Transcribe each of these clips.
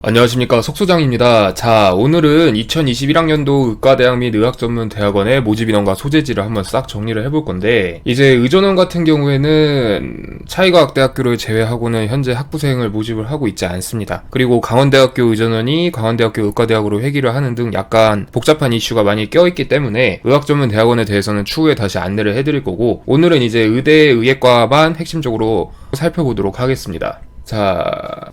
안녕하십니까, 속소장입니다. 자, 오늘은 2021학년도 의과대학 및 의학전문대학원의 모집인원과 소재지를 한번 싹 정리를 해볼 건데, 이제 의전원 같은 경우에는 차이과학대학교를 제외하고는 현재 학부생을 모집을 하고 있지 않습니다. 그리고 강원대학교 의전원이 강원대학교 의과대학으로 회귀를 하는 등 약간 복잡한 이슈가 많이 껴있기 때문에 의학전문대학원에 대해서는 추후에 다시 안내를 해드릴 거고, 오늘은 이제 의대 의예과만 핵심적으로 살펴보도록 하겠습니다. 자,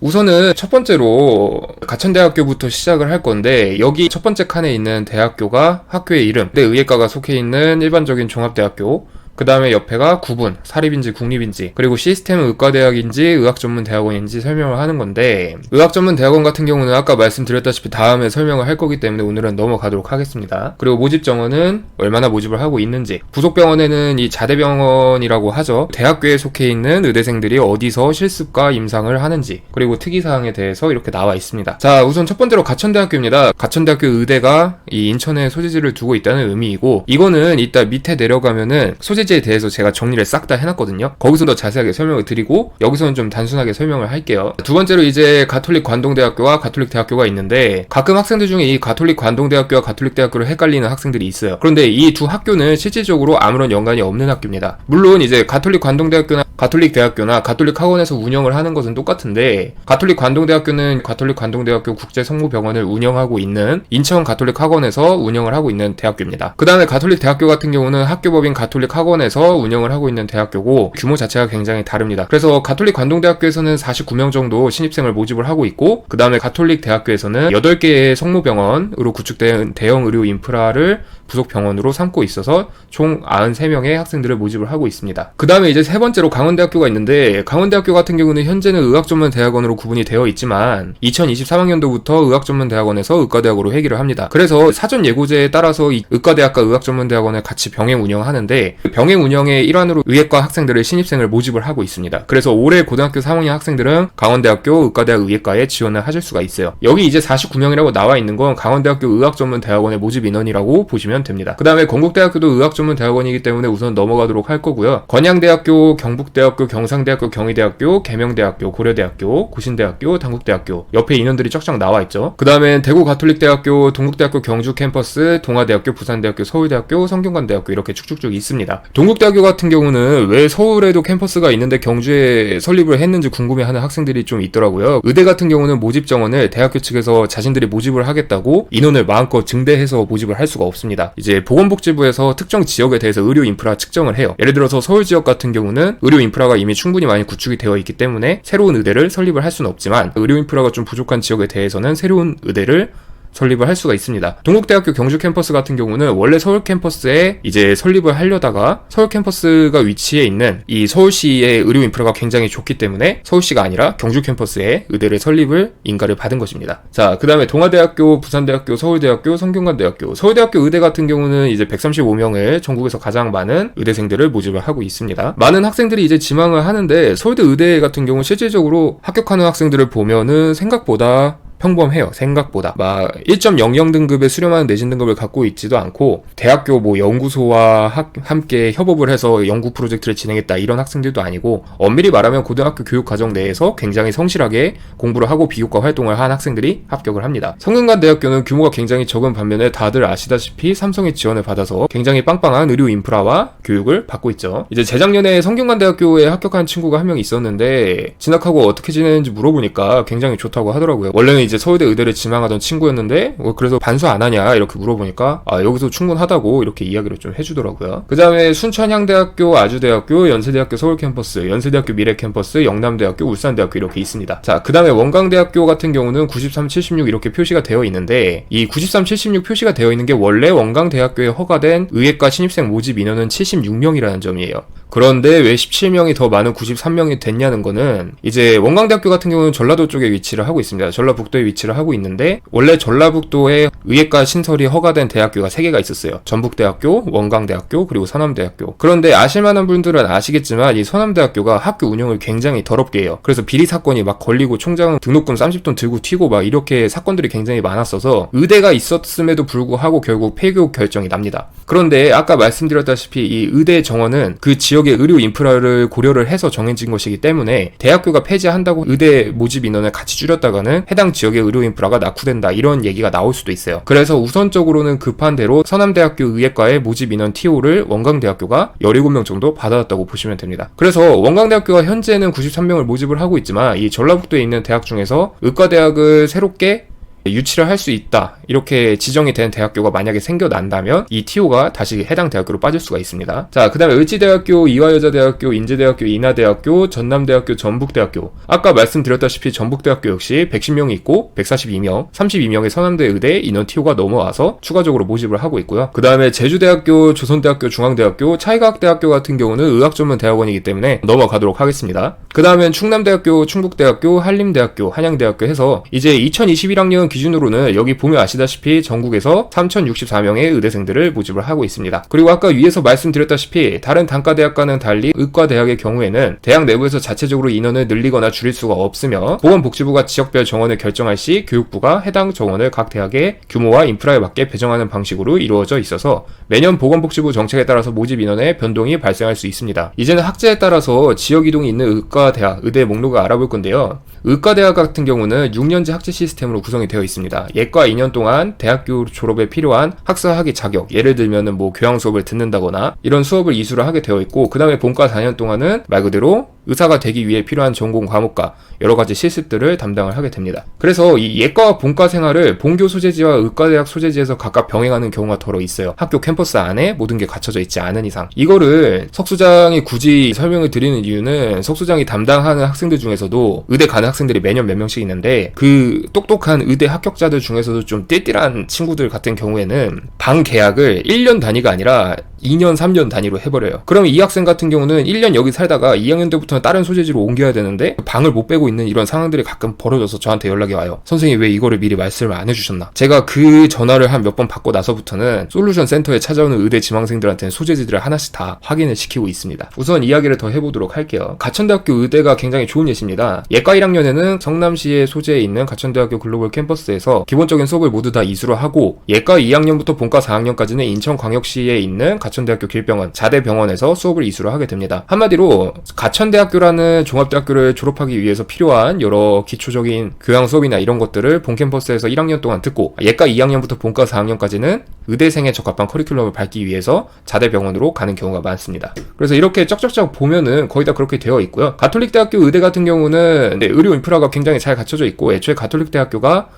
우선은 첫 번째로 가천대학교부터 시작을 할 건데, 여기 첫 번째 칸에 있는 대학교가 학교의 이름, 내 의예과가 속해 있는 일반적인 종합대학교, 그 다음에 옆에가 구분, 사립인지 국립인지, 그리고 시스템 의과대학인지 의학전문대학원인지 설명을 하는 건데, 의학전문대학원 같은 경우는 아까 말씀드렸다시피 다음에 설명을 할 거기 때문에 오늘은 넘어가도록 하겠습니다. 그리고 모집 정원은 얼마나 모집을 하고 있는지, 부속병원에는 이 자대병원이라고 하죠. 대학교에 속해 있는 의대생들이 어디서 실습과 임상을 하는지, 그리고 특이사항에 대해서 이렇게 나와 있습니다. 자, 우선 첫 번째로 가천대학교입니다. 가천대학교 의대가 이 인천에 소재지를 두고 있다는 의미이고, 이거는 이따 밑에 내려가면은 소재지에 대해서 제가 정리를 싹 다 해놨거든요. 거기서 더 자세하게 설명을 드리고, 여기서는 좀 단순하게 설명을 할게요. 두 번째로 이제 가톨릭 관동대학교와 가톨릭 대학교가 있는데, 가끔 학생들 중에 이 가톨릭 관동대학교와 가톨릭 대학교를 헷갈리는 학생들이 있어요. 그런데 이 두 학교는 실질적으로 아무런 연관이 없는 학교입니다. 물론 이제 가톨릭 관동대학교나 가톨릭 대학교나 가톨릭 학원에서 운영을 하는 것은 똑같은데, 가톨릭 관동대학교는 가톨릭 관동대학교 국제성모병원을 운영하고 있는 인천 가톨릭 학원에서 운영을 하고 있는 대학교입니다. 그 다음에 가톨릭 대학교 같은 경우는 학교법인 가톨릭 학원에서 운영을 하고 있는 대학교고, 규모 자체가 굉장히 다릅니다. 그래서 가톨릭 관동대학교에서는 49명 정도 신입생을 모집을 하고 있고, 그 다음에 가톨릭 대학교에서는 8개의 성모병원으로 구축된 대형 의료 인프라를 부속병원으로 삼고 있어서 총 93명의 학생들을 모집을 하고 있습니다. 그 다음에 이제 세 번째로 강원대학교가 있는데, 강원대학교 같은 경우는 현재는 의학전문대학원으로 구분이 되어 있지만 2023학년도부터 의학전문대학원에서 의과대학으로 회귀를 합니다. 그래서 사전 예고제에 따라서 이 의과대학과 의학전문대학원을 같이 병행 운영하는데, 병행 운영의 일환으로 의예과 학생들을 신입생을 모집을 하고 있습니다. 그래서 올해 고등학교 3학년 학생들은 강원대학교 의과대학 의예과에 지원을 하실 수가 있어요. 여기 이제 49명이라고 나와 있는 건 강원대학교 의학전문대학원의 모집 인원이라고 보시면 됩니다. 그 다음에 건국대학교도 의학전문대학원이기 때문에 우선 넘어가도록 할 거고요. 건양대학교, 경북대학교, 경상대학교, 경희대학교, 계명대학교, 고려대학교, 고신대학교, 단국대학교 옆에 인원들이 쫙쫙 나와 있죠. 그 다음에 대구가톨릭대학교, 동국대학교 경주 캠퍼스, 동아대학교, 부산대학교, 서울대학교, 성균관대학교 이렇게 쭉쭉쭉 있습니다. 동국대학교 같은 경우는 왜 서울에도 캠퍼스가 있는데 경주에 설립을 했는지 궁금해하는 학생들이 좀 있더라고요. 의대 같은 경우는 모집 정원을 대학교 측에서 자신들이 모집을 하겠다고 인원을 마음껏 증대해서 모집을 할 수가 없습니다. 이제 보건복지부에서 특정 지역에 대해서 의료 인프라 측정을 해요. 예를 들어서 서울 지역 같은 경우는 의료 인프라가 이미 충분히 많이 구축이 되어 있기 때문에 새로운 의대를 설립을 할 수는 없지만, 의료 인프라가 좀 부족한 지역에 대해서는 새로운 의대를 설립을 할 수가 있습니다. 동국대학교 경주 캠퍼스 같은 경우는 원래 서울 캠퍼스에 이제 설립을 하려다가 서울 캠퍼스가 위치해 있는 이 서울시의 의료 인프라가 굉장히 좋기 때문에 서울시가 아니라 경주 캠퍼스에 의대를 설립을 인가를 받은 것입니다. 자, 그 다음에 동아대학교, 부산대학교, 서울대학교, 성균관대학교, 서울대학교 의대 같은 경우는 이제 135명을 전국에서 가장 많은 의대생들을 모집을 하고 있습니다. 많은 학생들이 이제 지망을 하는데, 서울대 의대 같은 경우 실질적으로 합격하는 학생들을 보면은 생각보다 평범해요. 생각보다 막 1.00 등급의 수렴하는 내신 등급을 갖고 있지도 않고, 대학교 뭐 연구소와 함께 협업을 해서 연구 프로젝트를 진행했다 이런 학생들도 아니고, 엄밀히 말하면 고등학교 교육 과정 내에서 굉장히 성실하게 공부를 하고 비교과 활동을 한 학생들이 합격을 합니다. 성균관대학교는 규모가 굉장히 적은 반면에 다들 아시다시피 삼성의 지원을 받아서 굉장히 빵빵한 의료 인프라와 교육을 받고 있죠. 이제 재작년에 성균관대학교에 합격한 친구가 한 명 있었는데, 진학하고 어떻게 지내는지 물어보니까 굉장히 좋다고 하더라고요. 원래는 이제 서울대 의대를 지망하던 친구였는데, 그래서 반수 안 하냐 이렇게 물어보니까 여기서 충분하다고 이렇게 이야기를 좀 해주더라고요. 그 다음에 순천향대학교, 아주대학교, 연세대학교 서울 캠퍼스, 연세대학교 미래 캠퍼스, 영남대학교, 울산대학교 이렇게 있습니다. 자, 그 다음에 원광대학교 같은 경우는 93, 76 이렇게 표시가 되어 있는데, 이 93, 76 표시가 되어 있는 게 원래 원광대학교에 허가된 의예과 신입생 모집 인원은 76명이라는 점이에요. 그런데 왜 17명이 더 많은 93명이 됐냐는 거는, 이제 원광대학교 같은 경우는 전라도 쪽에 위치를 하고 있습니다. 전라북도에 위치를 하고 있는데, 원래 전라북도에 의예과 신설이 허가된 대학교가 3개가 있었어요. 전북대학교, 원광대학교, 그리고 서남대학교. 그런데 아실만한 분들은 아시겠지만 이 서남대학교가 학교 운영을 굉장히 더럽게 해요. 그래서 비리 사건이 막 걸리고 총장 등록금 30돈 들고 튀고 막 이렇게 사건들이 굉장히 많았어서 의대가 있었음에도 불구하고 결국 폐교 결정이 납니다. 그런데 아까 말씀드렸다시피 이 의대 정원은 그 지역 지역의 의료 인프라를 고려를 해서 정해진 것이기 때문에 대학교가 폐지한다고 의대 모집 인원을 같이 줄였다가는 해당 지역의 의료 인프라가 낙후된다 이런 얘기가 나올 수도 있어요. 그래서 우선적으로는 급한 대로 서남대학교 의예과의 모집 인원 TO를 원광대학교가 17명 정도 받아왔다고 보시면 됩니다. 그래서 원광대학교가 현재는 93명을 모집을 하고 있지만 이 전라북도에 있는 대학 중에서 의과대학을 새롭게 유치를 할 수 있다 이렇게 지정이 된 대학교가 만약에 생겨난다면 이 TO가 다시 해당 대학교로 빠질 수가 있습니다. 자, 그 다음에 을지대학교, 이화여자대학교, 인제대학교, 인하대학교, 전남대학교, 전북대학교, 아까 말씀드렸다시피 전북대학교 역시 110명이 있고 142명, 32명의 서남대 의대 인원 TO가 넘어와서 추가적으로 모집을 하고 있고요. 그 다음에 제주대학교, 조선대학교, 중앙대학교, 차이과학대학교 같은 경우는 의학전문대학원이기 때문에 넘어가도록 하겠습니다. 그 다음엔 충남대학교, 충북대학교, 한림대학교, 한양대학교 해서 이제 2021학년 기준으로는 여기 보면 아시다시피 전국에서 3064명의 의대생들을 모집을 하고 있습니다. 그리고 아까 위에서 말씀드렸다시피 다른 단과대학과는 달리 의과대학의 경우에는 대학 내부에서 자체적으로 인원을 늘리거나 줄일 수가 없으며 보건복지부가 지역별 정원을 결정할 시 교육부가 해당 정원을 각 대학의 규모와 인프라에 맞게 배정하는 방식으로 이루어져 있어서 매년 보건복지부 정책에 따라서 모집 인원의 변동이 발생할 수 있습니다. 이제는 학제에 따라서 지역 이동이 있는 의과대학, 의대 목록을 알아볼 건데요. 의과대학 같은 경우는 6년제 학제 시스템으로 구성이 되어 있습니다. 예과 2년 동안 대학교 졸업에 필요한 학사학위 자격, 예를 들면은 뭐 교양 수업을 듣는다거나 이런 수업을 이수를 하게 되어 있고, 그 다음에 본과 4년 동안은 말 그대로 의사가 되기 위해 필요한 전공 과목과 여러 가지 실습들을 담당을 하게 됩니다. 그래서 이 예과와 본과 생활을 본교 소재지와 의과대학 소재지에서 각각 병행하는 경우가 더러 있어요. 학교 캠퍼스 안에 모든 게 갖춰져 있지 않은 이상. 이거를 석수장이 굳이 설명을 드리는 이유는 석수장이 담당하는 학생들 중에서도 의대 가는 학생들이 매년 몇 명씩 있는데 그 똑똑한 의대 합격자들 중에서도 좀 띨띨한 친구들 같은 경우에는 방 계약을 1년 단위가 아니라 2년, 3년 단위로 해버려요. 그럼 이 학생 같은 경우는 1년 여기 살다가 2학년 때부터는 다른 소재지로 옮겨야 되는데 방을 못 빼고 있는 이런 상황들이 가끔 벌어져서 저한테 연락이 와요. 선생님 왜 이거를 미리 말씀을 안 해주셨나? 제가 그 전화를 한 몇 번 받고 나서부터는 솔루션 센터에 찾아오는 의대 지망생들한테는 소재지들을 하나씩 다 확인을 시키고 있습니다. 우선 이야기를 더 해보도록 할게요. 가천대학교 의대가 굉장히 좋은 예시입니다. 예과 1학년에는 성남시의 소재에 있는 가천대학교 글로벌 캠퍼스에서 기본적인 수업을 모두 다 이수를 하고, 예과 2학년부터 본과 4학년까지는 인천광역시에 있는 가천대학교 길병원, 자대병원에서 수업을 이수를 하게 됩니다. 한마디로 가천대학교라는 종합대학교를 졸업하기 위해서 필요한 여러 기초적인 교양 수업이나 이런 것들을 본 캠퍼스에서 1학년 동안 듣고, 예과 2학년부터 본과 4학년까지는 의대생에 적합한 커리큘럼을 밟기 위해서 자대병원으로 가는 경우가 많습니다. 그래서 이렇게 쩍쩍쩍 보면은 거의 다 그렇게 되어 있고요. 가톨릭대학교 의대 같은 경우는 의료 인프라가 굉장히 잘 갖춰져 있고, 애초에 가톨릭대학교가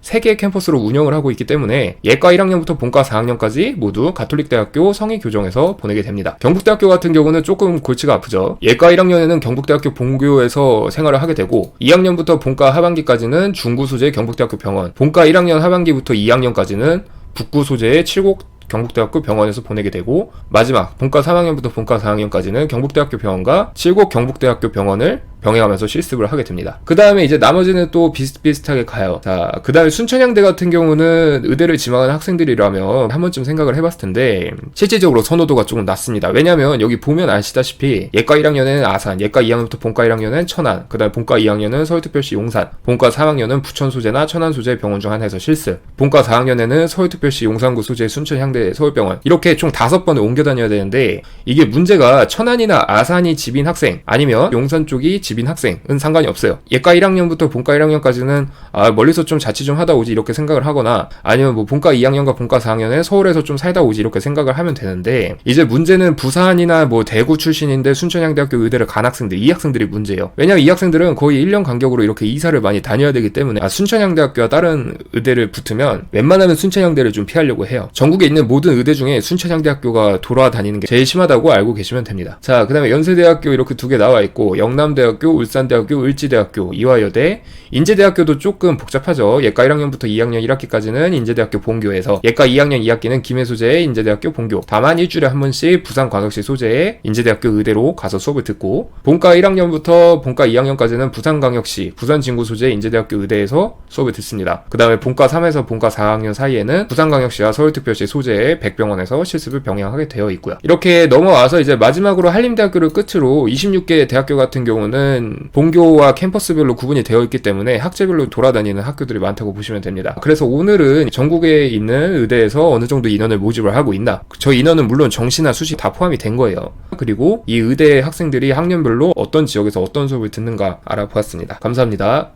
3개의 캠퍼스로 운영을 하고 있기 때문에 예과 1학년부터 본과 4학년까지 모두 가톨릭대학교 성의교정에서 보내게 됩니다. 경북대학교 같은 경우는 조금 골치가 아프죠. 예과 1학년에는 경북대학교 본교에서 생활을 하게 되고, 2학년부터 본과 하반기까지는 중구 소재 경북대학교 병원, 본과 1학년 하반기부터 2학년까지는 북구 소재의 칠곡 경북대학교 병원에서 보내게 되고, 마지막 본과 3학년부터 본과 4학년까지는 경북대학교 병원과 칠곡 경북대학교 병원을 병행하면서 실습을 하게 됩니다. 그 다음에 이제 나머지는 또 비슷비슷하게 가요. 자, 그 다음에 순천향대 같은 경우는 의대를 지망하는 학생들이라면 한 번쯤 생각을 해봤을 텐데 실질적으로 선호도가 조금 낮습니다. 왜냐면 여기 보면 아시다시피 예과 1학년에는 아산, 예과 2학년부터 본과 1학년은 천안, 그 다음에 본과 2학년은 서울특별시 용산, 본과 3학년은 부천 소재나 천안 소재 병원 중 하나에서 실습, 본과 4학년에는 서울특별시 용산구 소재 순천향대 서울병원, 이렇게 총 5번을 옮겨 다녀야 되는데, 이게 문제가 천안이나 아산이 집인 학생 아니면 용산 쪽이 집인 학생은 상관이 없어요. 예과 1학년부터 본과 1학년까지는 멀리서 좀 자취 좀 하다 오지 이렇게 생각을 하거나, 아니면 뭐 본과 2학년과 본과 4학년에 서울에서 좀 살다 오지 이렇게 생각을 하면 되는데, 이제 문제는 부산이나 뭐 대구 출신인데 순천향대학교 의대를 간 학생들, 이 학생들이 문제예요. 왜냐면 이 학생들은 거의 1년 간격으로 이렇게 이사를 많이 다녀야 되기 때문에 순천향대학교와 다른 의대를 붙으면 웬만하면 순천향대를 좀 피하려고 해요. 전국에 있는 모든 의대 중에 순천향대학교가 돌아다니는 게 제일 심하다고 알고 계시면 됩니다. 자, 그 다음에 연세대학교 이렇게 2개 나와 있고, 영남대학교, 울산대학교, 을지대학교, 이화여대, 인제대학교도 조금 복잡하죠. 예과 1학년부터 2학년 1학기까지는 인제대학교 본교에서, 예과 2학년 2학기는 김해 소재의 인제대학교 본교, 다만 일주일에 한 번씩 부산광역시 소재의 인제대학교 의대로 가서 수업을 듣고, 본과 1학년부터 본과 2학년까지는 부산광역시, 부산진구 소재의 인제대학교 의대에서 수업을 듣습니다. 그 다음에 본과 3에서 본과 4학년 사이에는 부산광역시와 서울특별시 소재의 백병원에서 실습을 병행하게 되어 있고요. 이렇게 넘어와서 이제 마지막으로 한림대학교를 끝으로 26개 대학교 같은 경우는 의대는 본교와 캠퍼스별로 구분이 되어 있기 때문에 학제별로 돌아다니는 학교들이 많다고 보시면 됩니다. 그래서 오늘은 전국에 있는 의대에서 어느 정도 인원을 모집을 하고 있나, 저 인원은 물론 정시나 수시 다 포함이 된 거예요. 그리고 이 의대 학생들이 학년별로 어떤 지역에서 어떤 수업을 듣는가 알아보았습니다. 감사합니다.